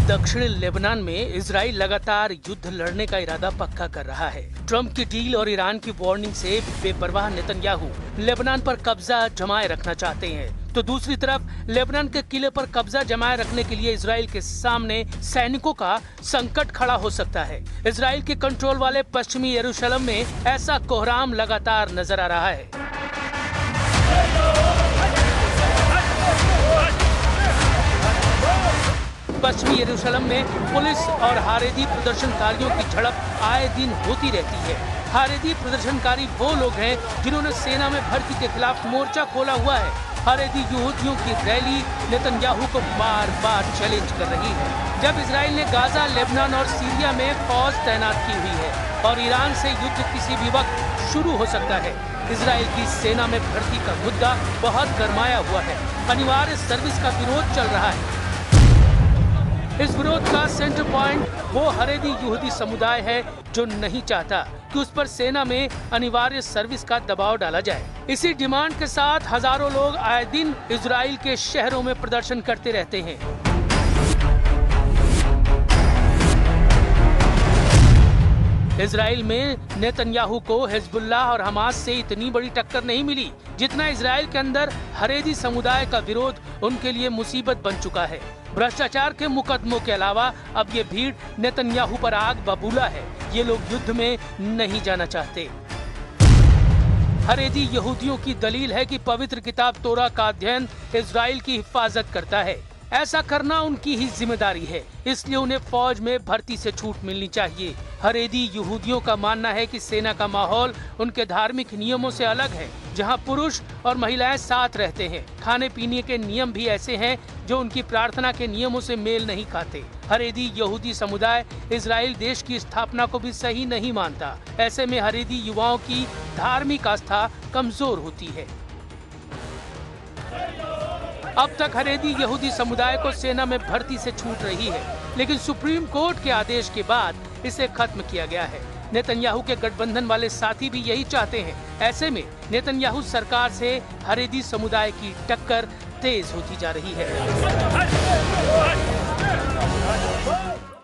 दक्षिण लेबनान में इजराइल लगातार युद्ध लड़ने का इरादा पक्का कर रहा है। ट्रंप की डील और ईरान की वार्निंग से बेपरवाह नेतन्याहू लेबनान पर कब्जा जमाए रखना चाहते हैं, तो दूसरी तरफ लेबनान के किले पर कब्जा जमाए रखने के लिए इजराइल के सामने सैनिकों का संकट खड़ा हो सकता है। इजराइल के कंट्रोल वाले पश्चिमी यरूशलेम में ऐसा कोहराम लगातार नजर आ रहा है। पश्चिमी यरूशलेम में पुलिस और हारेदी प्रदर्शनकारियों की झड़प आए दिन होती रहती है। हारेदी प्रदर्शनकारी वो लोग हैं जिन्होंने सेना में भर्ती के खिलाफ मोर्चा खोला हुआ है। हारेदी यहूदियों की रैली नेतन्याहू को बार बार चैलेंज कर रही है। जब इजराइल ने गाजा, लेबनान और सीरिया में फौज तैनात की हुई है और ईरान से युद्ध किसी भी वक्त शुरू हो सकता है, इजराइल की सेना में भर्ती का मुद्दा बहुत गरमाया हुआ है। अनिवार्य सर्विस का विरोध चल रहा है। इस विरोध का सेंटर पॉइंट वो हारेदी यहूदी समुदाय है जो नहीं चाहता कि उस पर सेना में अनिवार्य सर्विस का दबाव डाला जाए। इसी डिमांड के साथ हजारों लोग आए दिन इजराइल के शहरों में प्रदर्शन करते रहते हैं। इजराइल में नेतन्याहू को हिजबुल्लाह और हमास से इतनी बड़ी टक्कर नहीं मिली जितना इजराइल के अंदर हारेदी समुदाय का विरोध उनके लिए मुसीबत बन चुका है। भ्रष्टाचार के मुकदमों के अलावा अब ये भीड़ नेतन्याहू पर आग बबूला है। ये लोग युद्ध में नहीं जाना चाहते। हारेदी यहूदियों की दलील है कि पवित्र किताब तोरा का अध्ययन इजराइल की हिफाजत करता है। ऐसा करना उनकी ही जिम्मेदारी है, इसलिए उन्हें फौज में भर्ती से छूट मिलनी चाहिए। हारेदी यहूदियों का मानना है कि सेना का माहौल उनके धार्मिक नियमों से अलग है, जहां पुरुष और महिलाएं साथ रहते हैं। खाने पीने के नियम भी ऐसे हैं जो उनकी प्रार्थना के नियमों से मेल नहीं खाते। हारेदी यहूदी समुदाय इजराइल देश की स्थापना को भी सही नहीं मानता। ऐसे में हारेदी युवाओं की धार्मिक आस्था कमजोर होती है। अब तक हारेदी यहूदी समुदाय को सेना में भर्ती से छूट रही है, लेकिन सुप्रीम कोर्ट के आदेश के बाद इसे खत्म किया गया है। नेतन्याहू के गठबंधन वाले साथी भी यही चाहते हैं। ऐसे में नेतन्याहू सरकार से हारेदी समुदाय की टक्कर तेज होती जा रही है।